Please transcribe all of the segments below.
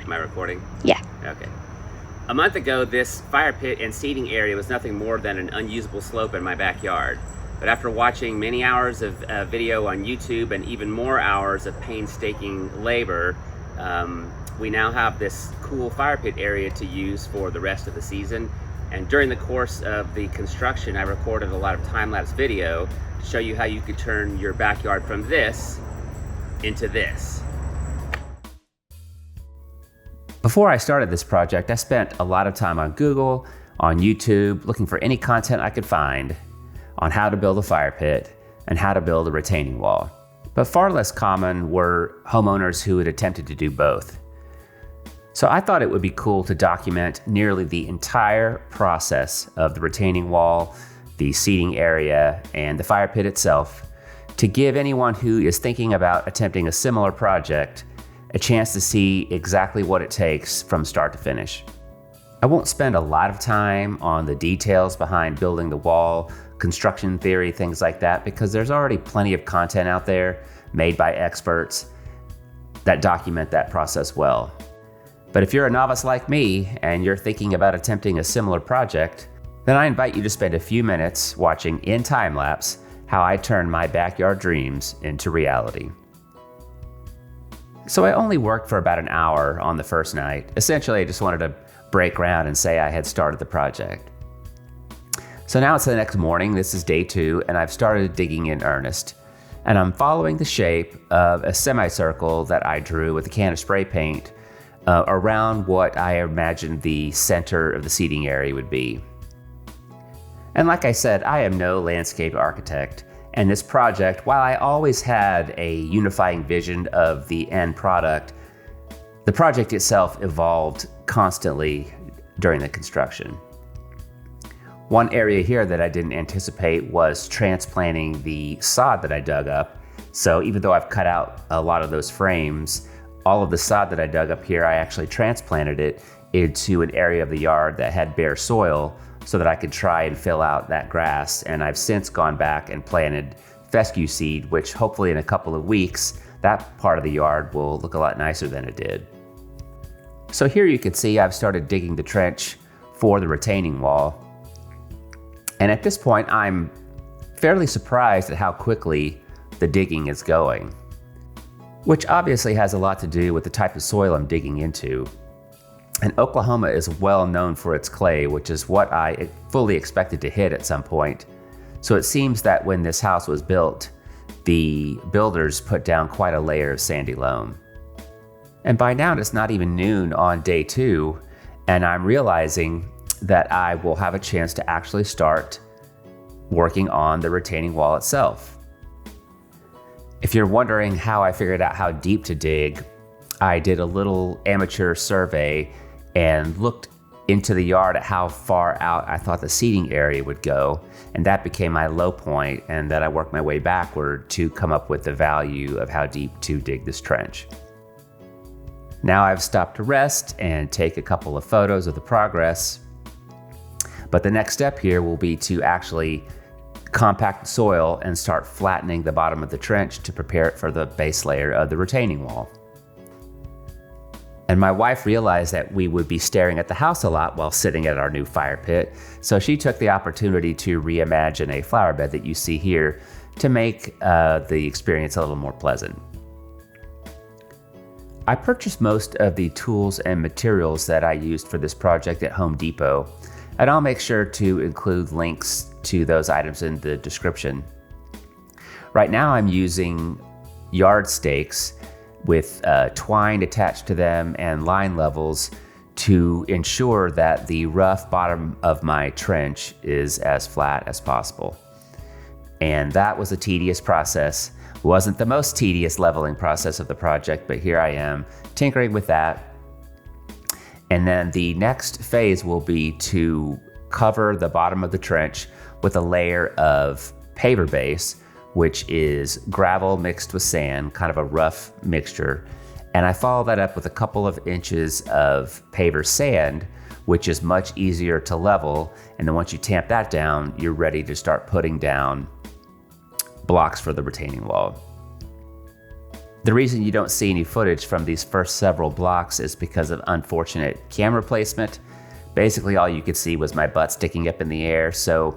Am I recording? Yeah. Okay. A month ago, this fire pit and seating area was nothing more than an unusable slope in my backyard. But after watching many hours of video on YouTube and even more hours of painstaking labor, we now have this cool fire pit area to use for the rest of the season. And during the course of the construction, I recorded a lot of time-lapse video to show you how you could turn your backyard from this into this. Before I started this project, I spent a lot of time on Google, on YouTube, looking for any content I could find on how to build a fire pit and how to build a retaining wall. But far less common were homeowners who had attempted to do both. So I thought it would be cool to document nearly the entire process of the retaining wall, the seating area, and the fire pit itself to give anyone who is thinking about attempting a similar project a chance to see exactly what it takes from start to finish. I won't spend a lot of time on the details behind building the wall, construction theory, things like that, because there's already plenty of content out there made by experts that document that process well. But if you're a novice like me and you're thinking about attempting a similar project, then I invite you to spend a few minutes watching in time-lapse how I turn my backyard dreams into reality. So I only worked for about an hour on the first night. Essentially, I just wanted to break ground and say I had started the project. So now it's the next morning, this is day 2, and I've started digging in earnest. And I'm following the shape of a semicircle that I drew with a can of spray paint around what I imagined the center of the seating area would be. And like I said, I am no landscape architect. And this project, while I always had a unifying vision of the end product, the project itself evolved constantly during the construction. One area here that I didn't anticipate was transplanting the sod that I dug up. So even though I've cut out a lot of those frames, all of the sod that I dug up here, I actually transplanted it into an area of the yard that had bare soil so that I could try and fill out that grass. And I've since gone back and planted fescue seed, which hopefully in a couple of weeks, that part of the yard will look a lot nicer than it did. So here you can see I've started digging the trench for the retaining wall. And at this point, I'm fairly surprised at how quickly the digging is going, which obviously has a lot to do with the type of soil I'm digging into. And Oklahoma is well known for its clay, which is what I fully expected to hit at some point. So it seems that when this house was built, the builders put down quite a layer of sandy loam. And by now it's not even noon on day 2, and I'm realizing that I will have a chance to actually start working on the retaining wall itself. If you're wondering how I figured out how deep to dig, I did a little amateur survey and looked into the yard at how far out I thought the seating area would go, and that became my low point, and then I worked my way backward to come up with the value of how deep to dig this trench. Now I've stopped to rest and take a couple of photos of the progress, but the next step here will be to actually compact the soil and start flattening the bottom of the trench to prepare it for the base layer of the retaining wall. And my wife realized that we would be staring at the house a lot while sitting at our new fire pit, so she took the opportunity to reimagine a flower bed that you see here to make the experience a little more pleasant. I purchased most of the tools and materials that I used for this project at Home Depot, and I'll make sure to include links to those items in the description. Right now I'm using yard stakes with twine attached to them and line levels to ensure that the rough bottom of my trench is as flat as possible. And that was a tedious process. It wasn't the most tedious leveling process of the project, but here I am tinkering with that. And then the next phase will be to cover the bottom of the trench with a layer of paver base, which is gravel mixed with sand, kind of a rough mixture. And I follow that up with a couple of inches of paver sand, which is much easier to level. And then once you tamp that down, you're ready to start putting down blocks for the retaining wall. The reason you don't see any footage from these first several blocks is because of unfortunate camera placement. Basically, all you could see was my butt sticking up in the air. So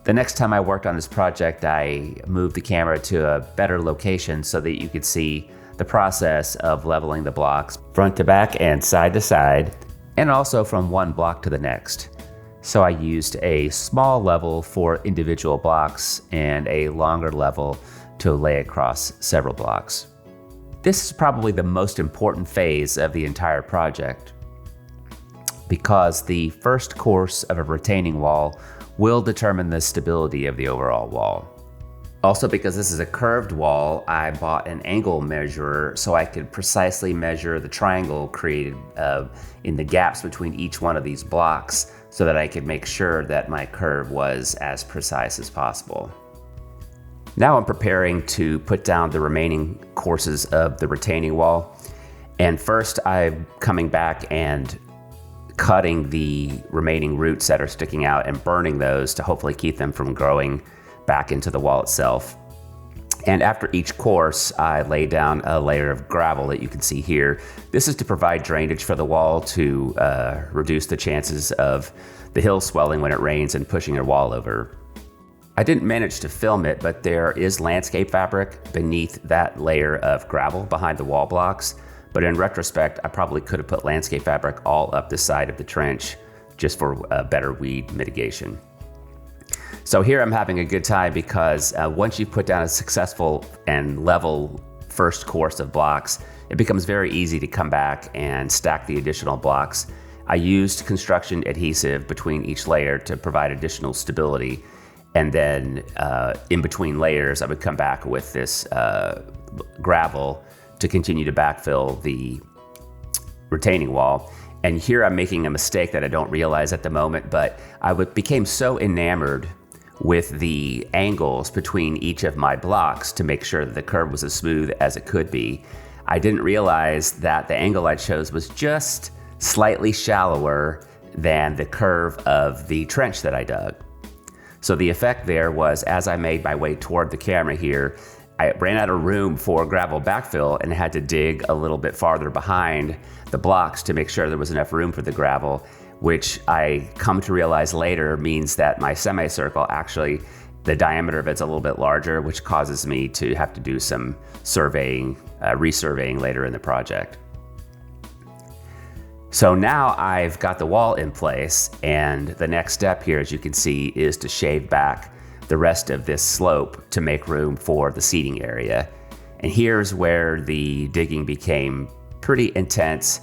the next time I worked on this project, I moved the camera to a better location so that you could see the process of leveling the blocks front to back and side to side, and also from one block to the next. So I used a small level for individual blocks and a longer level to lay across several blocks. This is probably the most important phase of the entire project because the first course of a retaining wall will determine the stability of the overall wall. Also, because this is a curved wall, I bought an angle measurer so I could precisely measure the triangle created in the gaps between each one of these blocks so that I could make sure that my curve was as precise as possible. Now I'm preparing to put down the remaining courses of the retaining wall. And first I'm coming back and cutting the remaining roots that are sticking out and burning those to hopefully keep them from growing back into the wall itself. And after each course, I lay down a layer of gravel that you can see here. This is to provide drainage for the wall to reduce the chances of the hill swelling when it rains and pushing your wall over. I didn't manage to film it, but there is landscape fabric beneath that layer of gravel behind the wall blocks. But in retrospect, I probably could have put landscape fabric all up the side of the trench just for better weed mitigation. So here I'm having a good time because once you put down a successful and level first course of blocks, it becomes very easy to come back and stack the additional blocks. I used construction adhesive between each layer to provide additional stability. And then in between layers, I would come back with this gravel to continue to backfill the retaining wall. And here I'm making a mistake that I don't realize at the moment, but I became so enamored with the angles between each of my blocks to make sure that the curve was as smooth as it could be. I didn't realize that the angle I chose was just slightly shallower than the curve of the trench that I dug. So the effect there was, as I made my way toward the camera here, I ran out of room for gravel backfill and had to dig a little bit farther behind the blocks to make sure there was enough room for the gravel, which I come to realize later means that my semicircle actually, the diameter of it's a little bit larger, which causes me to have to do some surveying, resurveying later in the project. So now I've got the wall in place, and the next step here, as you can see, is to shave back the rest of this slope to make room for the seating area. And here's where the digging became pretty intense,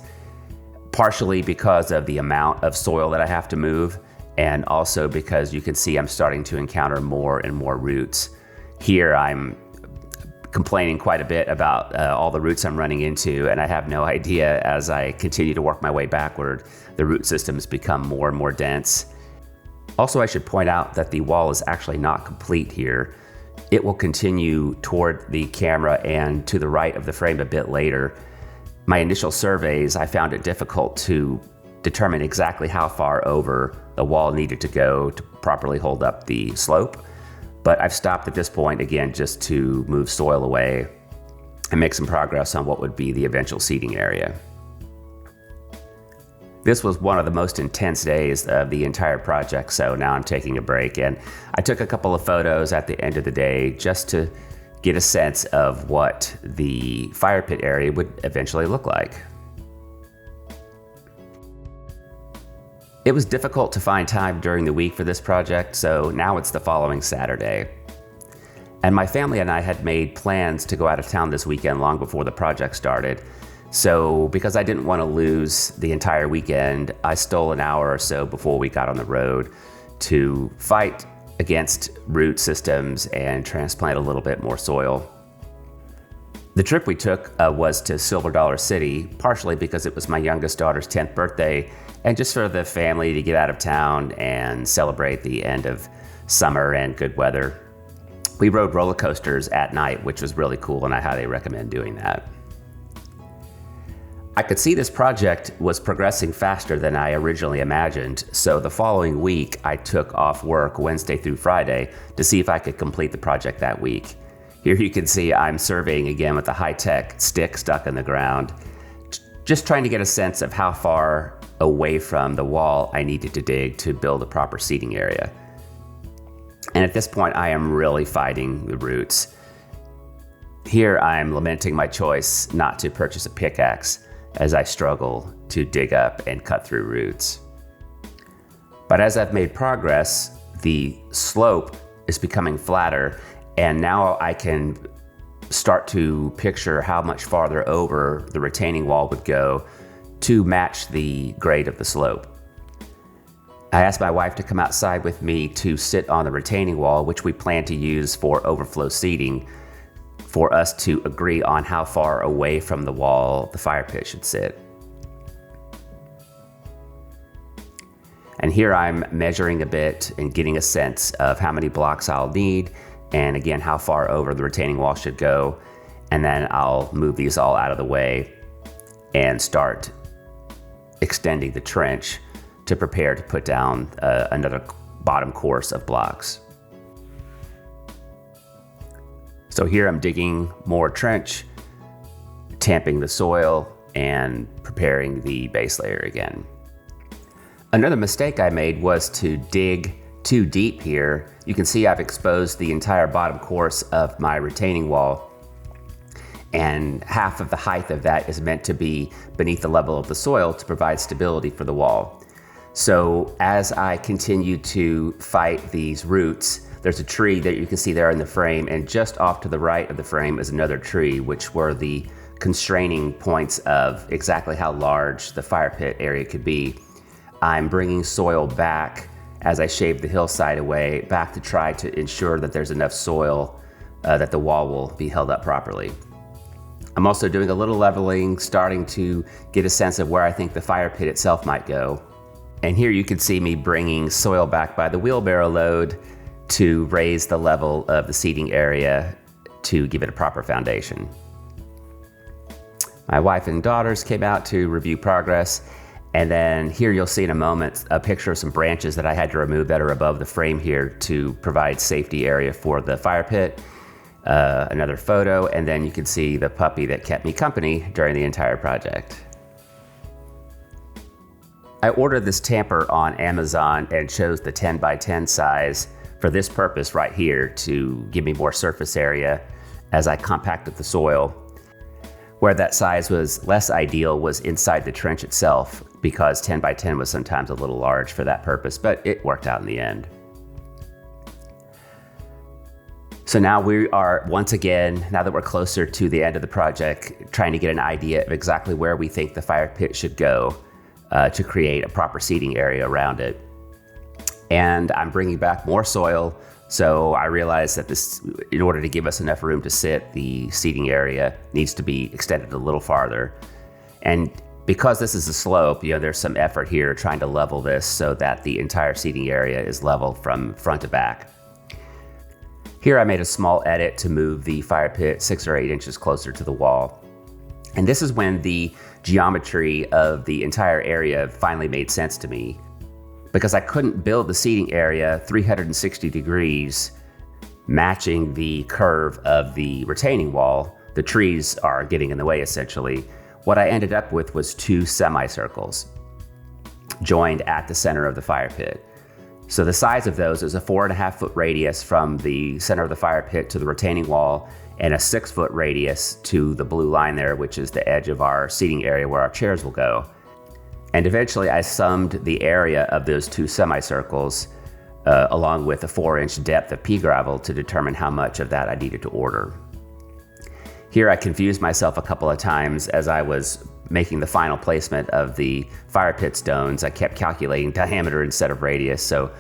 partially because of the amount of soil that I have to move, and also because you can see I'm starting to encounter more and more roots. Here I'm complaining quite a bit about all the roots I'm running into, and I have no idea, as I continue to work my way backward, the root systems become more and more dense. Also, I should point out that the wall is actually not complete here. It will continue toward the camera and to the right of the frame a bit later. My initial surveys, I found it difficult to determine exactly how far over the wall needed to go to properly hold up the slope. But I've stopped at this point, again, just to move soil away and make some progress on what would be the eventual seating area. This was one of the most intense days of the entire project, so now I'm taking a break. And I took a couple of photos at the end of the day just to get a sense of what the fire pit area would eventually look like. It was difficult to find time during the week for this project, so now it's the following Saturday. And my family and I had made plans to go out of town this weekend long before the project started. So because I didn't want to lose the entire weekend, I stole an hour or so before we got on the road to fight against root systems and transplant a little bit more soil. The trip we took was to Silver Dollar City, partially because it was my youngest daughter's 10th birthday, and just for the family to get out of town and celebrate the end of summer and good weather. We rode roller coasters at night, which was really cool, and I highly recommend doing that. I could see this project was progressing faster than I originally imagined, so the following week I took off work Wednesday through Friday to see if I could complete the project that week. Here you can see I'm surveying again with a high-tech stick stuck in the ground, just trying to get a sense of how far away from the wall I needed to dig to build a proper seating area. And at this point, I am really fighting the roots. Here I'm lamenting my choice not to purchase a pickaxe as I struggle to dig up and cut through roots. But as I've made progress, the slope is becoming flatter, and now I can start to picture how much farther over the retaining wall would go to match the grade of the slope. I asked my wife to come outside with me to sit on the retaining wall, which we plan to use for overflow seating, for us to agree on how far away from the wall the fire pit should sit. And here I'm measuring a bit and getting a sense of how many blocks I'll need, and again, how far over the retaining wall should go. And then I'll move these all out of the way and start extending the trench to prepare to put down another bottom course of blocks. So here I'm digging more trench, tamping the soil, and preparing the base layer again. Another mistake I made was to dig too deep here. You can see I've exposed the entire bottom course of my retaining wall, and half of the height of that is meant to be beneath the level of the soil to provide stability for the wall. So as I continue to fight these roots, there's a tree that you can see there in the frame, and just off to the right of the frame is another tree, which were the constraining points of exactly how large the fire pit area could be. I'm bringing soil back as I shave the hillside away, back to try to ensure that there's enough soil that the wall will be held up properly. I'm also doing a little leveling, starting to get a sense of where I think the fire pit itself might go. And here you can see me bringing soil back by the wheelbarrow load to raise the level of the seating area to give it a proper foundation. My wife and daughters came out to review progress, and then here you'll see in a moment a picture of some branches that I had to remove that are above the frame here to provide safety area for the fire pit. Another photo, and then you can see the puppy that kept me company during the entire project. I ordered this tamper on Amazon and chose the 10 by 10 size for this purpose right here, to give me more surface area as I compacted the soil. Where that size was less ideal was inside the trench itself, because 10 by 10 was sometimes a little large for that purpose, but it worked out in the end. So now we are, once again, now that we're closer to the end of the project, trying to get an idea of exactly where we think the fire pit should go to create a proper seating area around it. And I'm bringing back more soil, so I realized that this, in order to give us enough room to sit, the seating area needs to be extended a little farther. And because this is a slope, there's some effort here trying to level this so that the entire seating area is level from front to back. Here I made a small edit to move the fire pit 6 or 8 inches closer to the wall. And this is when the geometry of the entire area finally made sense to me, because I couldn't build the seating area 360 degrees matching the curve of the retaining wall. The trees are getting in the way essentially. What I ended up with was 2 semicircles joined at the center of the fire pit. So the size of those is a 4.5 foot radius from the center of the fire pit to the retaining wall, and a 6 foot radius to the blue line there, which is the edge of our seating area where our chairs will go. And eventually I summed the area of those 2 semicircles along with a 4-inch depth of pea gravel to determine how much of that I needed to order. Here I confused myself a couple of times as I was making the final placement of the fire pit stones. I kept calculating diameter instead of radius. So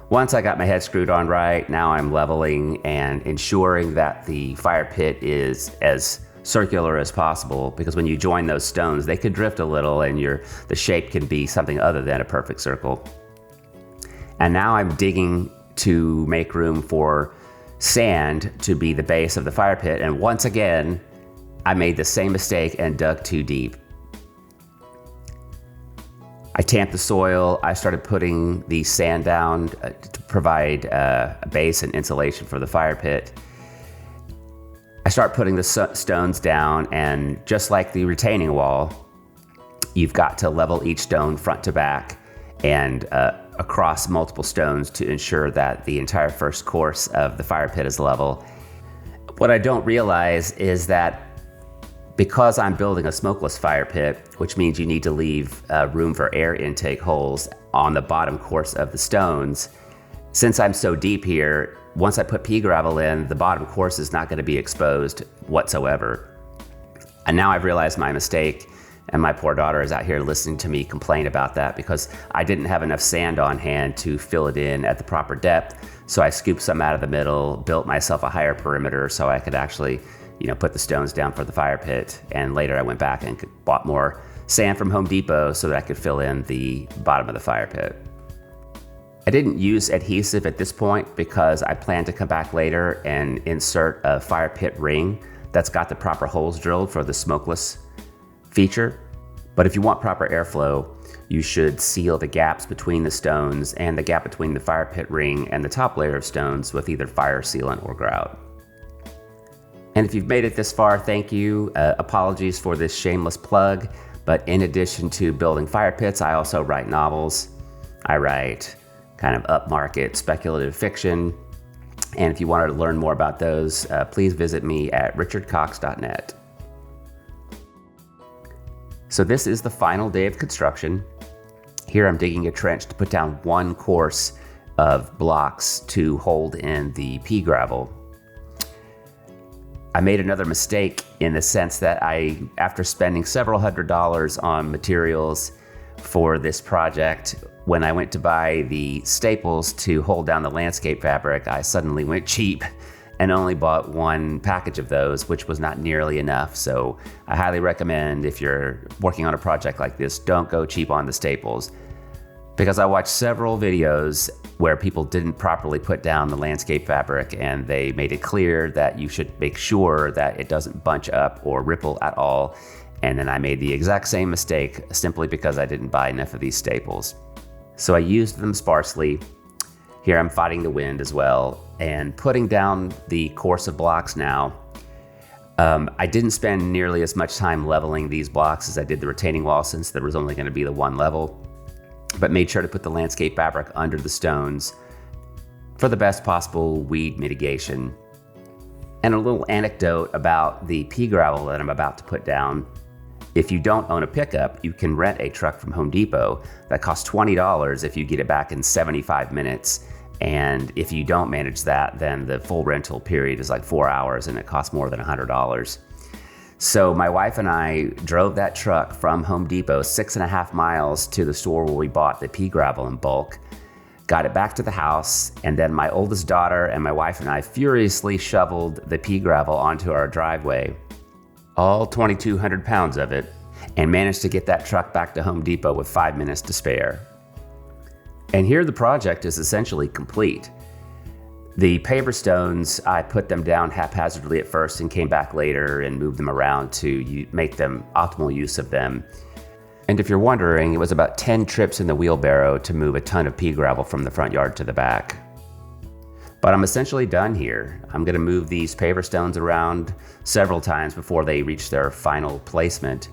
once I got my head screwed on right, now I'm leveling and ensuring that the fire pit is as circular as possible, because when you join those stones, they could drift a little and the shape can be something other than a perfect circle. And now I'm digging to make room for sand to be the base of the fire pit, and once again, I made the same mistake and dug too deep. I tamped the soil. I started putting the sand down to provide a base and insulation for the fire pit. start putting the stones down, and just like the retaining wall, you've got to level each stone front to back and across multiple stones to ensure that the entire first course of the fire pit is level. What I don't realize is that because I'm building a smokeless fire pit, which means you need to leave room for air intake holes on the bottom course of the stones, since I'm so deep here, once I put pea gravel in, the bottom course is not going to be exposed whatsoever. And now I've realized my mistake, and my poor daughter is out here listening to me complain about that because I didn't have enough sand on hand to fill it in at the proper depth. So I scooped some out of the middle, built myself a higher perimeter so I could actually, put the stones down for the fire pit. And later I went back and bought more sand from Home Depot so that I could fill in the bottom of the fire pit. I didn't use adhesive at this point because I plan to come back later and insert a fire pit ring that's got the proper holes drilled for the smokeless feature. But if you want proper airflow, you should seal the gaps between the stones and the gap between the fire pit ring and the top layer of stones with either fire sealant or grout. And if you've made it this far, thank you. Apologies for this shameless plug, but in addition to building fire pits, I also write novels. I write kind of upmarket speculative fiction. And if you wanted to learn more about those, please visit me at richardcox.net. So this is the final day of construction. Here I'm digging a trench to put down one course of blocks to hold in the pea gravel. I made another mistake in the sense that after spending several $100s on materials for this project, when I went to buy the staples to hold down the landscape fabric, I suddenly went cheap and only bought one package of those, which was not nearly enough. So I highly recommend, if you're working on a project like this, don't go cheap on the staples. Because I watched several videos where people didn't properly put down the landscape fabric, and they made it clear that you should make sure that it doesn't bunch up or ripple at all. And then I made the exact same mistake simply because I didn't buy enough of these staples. So I used them sparsely. Here I'm fighting the wind as well and putting down the course of blocks now. I didn't spend nearly as much time leveling these blocks as I did the retaining wall, since there was only going to be the one level, but made sure to put the landscape fabric under the stones for the best possible weed mitigation. And a little anecdote about the pea gravel that I'm about to put down. If you don't own a pickup, you can rent a truck from Home Depot that costs $20 if you get it back in 75 minutes. And if you don't manage that, then the full rental period is like 4 hours and it costs more than $100. So my wife and I drove that truck from Home Depot 6.5 miles to the store where we bought the pea gravel in bulk, got it back to the house, and then my oldest daughter and my wife and I furiously shoveled the pea gravel onto our driveway, all 2,200 pounds of it, and managed to get that truck back to Home Depot with 5 minutes to spare. And here the project is essentially complete. The paver stones, I put them down haphazardly at first and came back later and moved them around to make them optimal use of them. And if you're wondering, it was about 10 trips in the wheelbarrow to move a ton of pea gravel from the front yard to the back. But I'm essentially done here. I'm gonna move these paver stones around several times before they reach their final placement.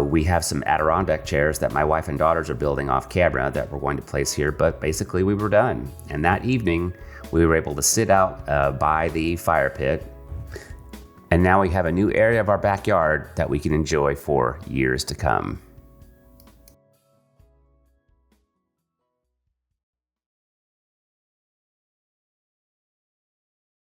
We have some Adirondack chairs that my wife and daughters are building off camera that we're going to place here, but basically we were done. And that evening, we were able to sit out by the fire pit. And now we have a new area of our backyard that we can enjoy for years to come.